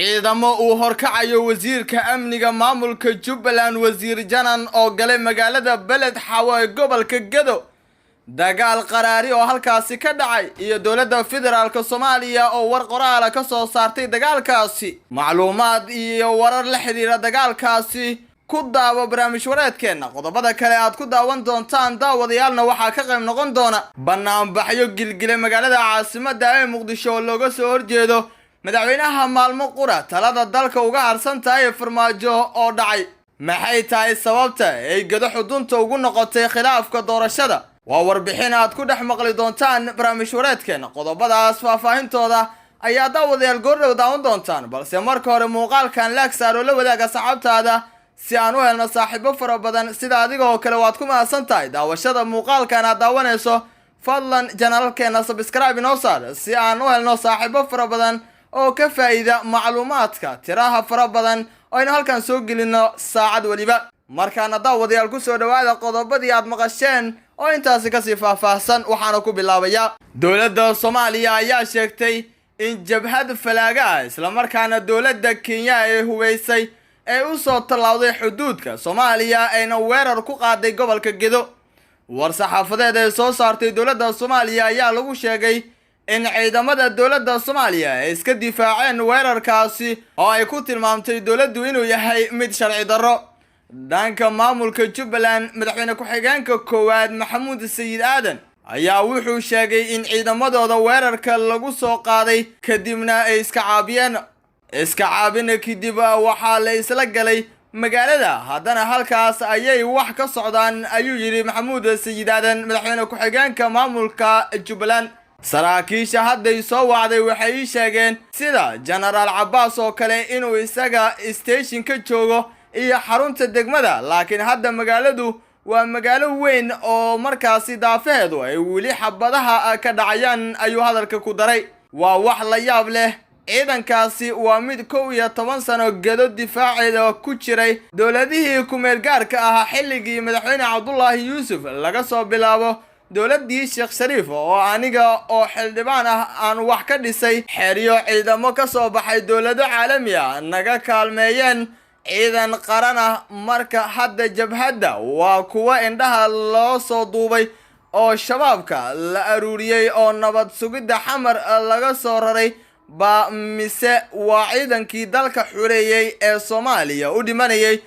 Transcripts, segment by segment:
ciidamo uu horkacayo wasiirka amniga maamulka Jubbaland wasiir Janan oo galay magaalada Beled Xawo ee gobolka Gedo dagaal qaraari oo halkaasi ka dhacay iyo dawladda federaalka Soomaaliya oo war qoraal ka soo saartay dagaalkaasi macluumaad iyo warar la xiriira dagaalkaasi ku daawo barnaamij wareedkeena qodobada kale aad ku daawan doontaan daawadayaalna waxa ka qayb noqon doona banaanbaxyo gilgile magaalada caasimadda ee Muqdisho oo looga soo horjeedo madaxweynaha maalmo qura talada dalka uga harsan tahay farmaajo oo dhacay maxay tahay sababta ay Gedo xudunta ugu noqotay khilaafka doorashada waa warbixin aad ku dhex maqli doontaan barnaamij wareedkeena qodobadaas faahfaahintooda ayaa daawadayaal goordhow daawan doontaan balse marka hore muuqaalkan laag saaro la wadaaga saxaabtaada si aan u helno saaxiibo fara badan sida adiga oo kale waad ku mahadsan tahay daawashada muuqaalkan aad daawanayso fadlan janaalkeena subscribe inoo saar si aan u helno saaxiibo fara badan oo ka faa'iida macluumaadka tiraha fara badan oo aynu halkan soo gelino saacad waliba markaana daawadayaal ku soo dhawaada qodobadii aad maqasheen oo intaasi ka sii faahfaahsan waxaana ku bilaabayaa dawladda Soomaaliya ayaa sheegtay in jabhad falaaga isla markaana dawladda Kenya ay hubeysay ay u soo talawday xuduudka Soomaaliya ayna weerar ku qaaday gobolka Gedo war saxaafadeed ay soo saartay dawladda Soomaaliya ayaa lagu sheegay in ciidamada dawladda Soomaaliya ay iska difaaceen weerarkaasi oo ay ku tilmaamtay dawladdu inuu yahay mid sharci darro dhanka maamulka Jubbaland madaxweyne ku-xigeenka koowaad Maxamuud Sayid Aadan ayaa wuxuu sheegay in ciidamadooda weerarka lagu soo qaaday kadibna ay iska caabin kadib waxaa la isla galay magaalada haddana halkaas ayay wax ka socdaan ayuu yiri Maxamuud Sayid Aadan madaxweyne ku-xigeenka maamulka Jubbaland saraakiisha hadday soo wacday waxay sheegeen sida General Abbas oo kale inuu isaga station ka joogo iyo xarunta degmada laakiin hadda magaaladu waa magaalo weyn oo markaasi daafeedu ay wili xabadaha ka dhacayaan ayuu hadalka ku daray waa wax la yaab leh ciidankaasi waa mid 11 sano Gedo difaaceeda ku jiray dawladihii ku meel gaarka ah xilligii madaxweyne Cabdullaahi Yuusuf laga soo bilaabo dawladii Sheekh Shariif oo aniga oo xildhibaan ah aan wax ka dhisay xeriyo ciidamo ka soo baxay dawlado caalami ah naga kaalmeeyeen ciidan qaran ah marka hadda jabhadda waa kuwa indhaha loo soo duubay oo shabaabka la aruuriyay oo nabad sugidda xamar laga soo raray ba mise waa ciidankii dalka xureeyay ee Soomaaliya u dhimanayay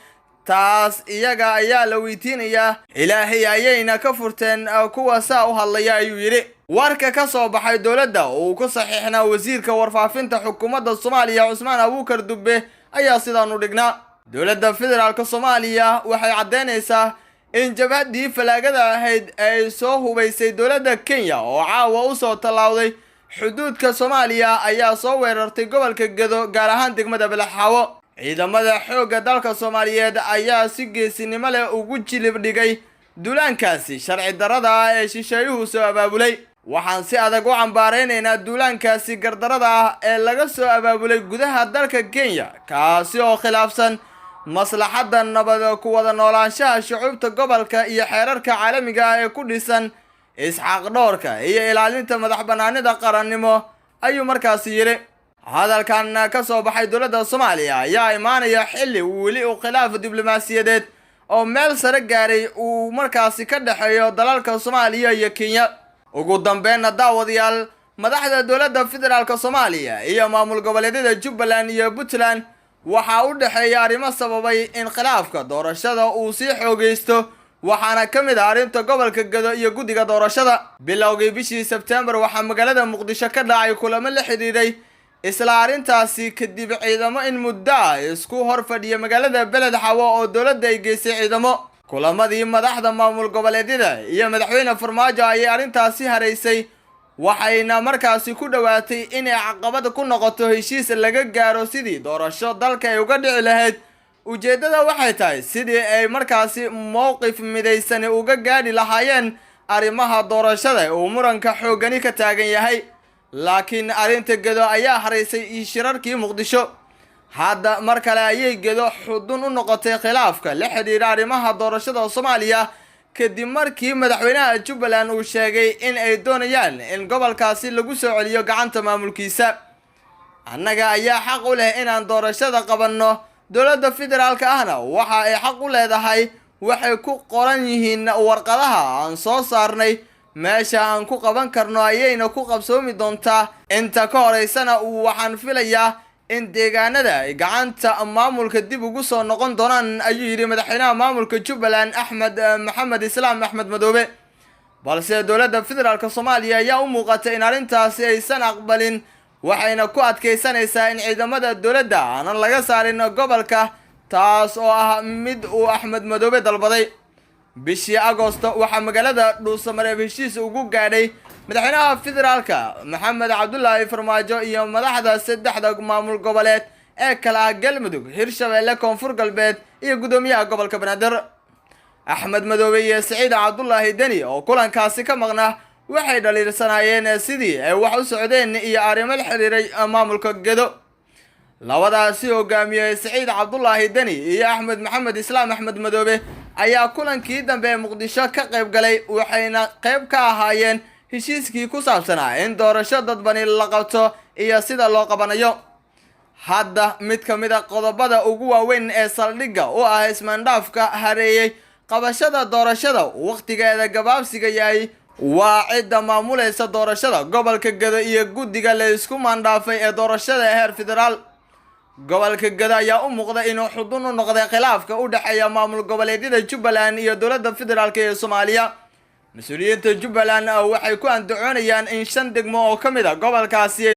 taas iyaga ayaa la weydiinayaa ilaahay ayayna ka furteen kuwa saa u hadlaya ayuu yiri warka ka soo baxay dawladda oo ku saxiixnaa wasiirka warfaafinta xukuumadda Soomaaliya Cusmaan Abuukar Dubbe ayaa sidaan u dhignaa dawladda federaalka Soomaaliya waxay cadeynaysaa in jabhadii falaagada ahayd ay soo hubeysay dawladda Kenya oo caawa u soo talawday xuduudka Soomaaliya ayaa soo weerartay gobolka Gedo gaar ahaan degmada Beled Xawo ciidamada xoogga dalka Soomaaliyeed ayaa si geesinimo leh ugu jilib dhigay duulaankaasi sharci darrada ah ee shisheeyuhu soo abaabulay waxaan si adag u cambaareynaa duulaankaasi gardarrada ah ee laga soo abaabulay gudaha dalka Kenya kaasi oo khilaafsan maslaxadda nabad ku wada noolaanshaha shucuubta gobolka iyo xeerarka caalamiga ah ee ku dhisan isxaaq dhowrka iyo ilaalinta madaxbannaanida qarannimo ayuu markaasi yiri hadalkan ka soo baxay dawladda Soomaaliya ayaa imaanaya xilli weli uu khilaaf diblomaasiyadeed oo meel sare gaaray uu markaasi ka dhaxeeyo dalalka Soomaaliya iyo Kenya ugu dambeynna daawadayaal madaxda dawladda federaalka Soomaaliya iyo maamul goboleedyada Jubbaland iyo Puntland waxa u dhaxeeya arrimo sababay in khilaafka doorashada uu sii xoogeysto waxaana kamid ah arrinta gobolka Gedo iyo guddiga doorashada bilowgii bishii September waxaa magaalada Muqdisho ka dhacay kulamo la xiriiray isla arrintaasi kadib ciidamo in muddo isku hor fadhiya magaalada Beled Xawo oo dawladda ay geysay ciidamo kulamadii madaxda maamul goboleedyada iyo madaxweyne Farmaajo ay arrintaasi hareysay waxayna markaasi ku dhawaatay in ay caqabad ku noqoto heshiis laga gaaro sidii doorasho dalka ay uga dhici lahayd ujeedada waxay tahay sidii ay markaasi mowqif midaysan uga gaadhi lahaayeen arrimaha doorashada oo muranka xoogani ka taagan yahay laakiin arrinta Gedo ayaa hareysay shirarkii Muqdisho hadda mar kale ayay Gedo xudun u noqotay khilaafka la xiriira arrimaha doorashada Soomaaliya kadib markii madaxweynaha Jubbaland uu sheegay in ay doonayaan in gobolkaasi lagu soo celiyo gacanta maamulkiisa annaga ayaa xaq u leh inaan doorashada qabanno. dowladda federaalka ahna waxa ay xaq u leedahay waxay ku qoran yihiin warqadaha aan soo saarnay. meesha aan ku qaban karno ayayna ku qabsoomi doontaa. inta ka horeysana waxaan filayaa in deegaanada ay gacanta maamulka dib ugu soo noqon doonaan, ayuu yidhi madaxweynaha maamulka Jubbaland Axmed Maxamed Islaam Axmed Madoobe. balse dowladda federaalka Soomaaliya ayaa u muuqatay in arrintaasi aysan aqbalin, waxayna ku adkeysanaysaa in ciidamada dowladda aanan laga saarin gobolka, taas oo ah mid uu Axmed Madoobe dalbaday. bishii Agoosto waxaa magaalada Dhuusamareeb heshiis ugu gaadhay madaxweynaha federaalka Maxamed Cabdullaahi Farmaajo iyo madaxda saddexda maamul goboleed ee kala Galmudug, Hirshabelle, Koonfur Galbeed iyo gudoomiyaha gobolka Banaadir. Axmed Madoobe iyo Siciid Cabdullaahi Deni oo kulankaasi ka maqnaa waxay dhaliilsanayeen sidii ay wax u socdeen iyo arrimo la xiriiray maamulka Gedo. labadaasi hogaamiyay Siciid Cabdullaahi Deni iyo Axmed Maxamed Islaam Axmed Madoobe ayaa kulankii dambe ee Muqdisho ka qayb galay, waxayna qayb ka ahaayeen heshiiskii ku saabsanaa in doorasho dadbani la qabto iyo sida loo qabanayo. hadda mid ka mid ah qodobada ugu waaweyn ee saldhigga u ah ismaandhaafka hareeyay qabashada doorashada waqtigeeda gabaabsiga yahay waa cidda maamulaysa doorashada gobolka Gedo iyo guddiga la isku maandhaafay ee doorashada heer federaal. gobolka Gedo ayaa u muuqda inuu xudun u noqday khilaafka u dhaxeeya maamul goboleedyada Jubbaland iyo dowladda federaalka ee Soomaaliya. mas'uuliyiinta Jubbaland waxay ku andacoonayaan in 5 degmo oo ka mid ah gobolkaasi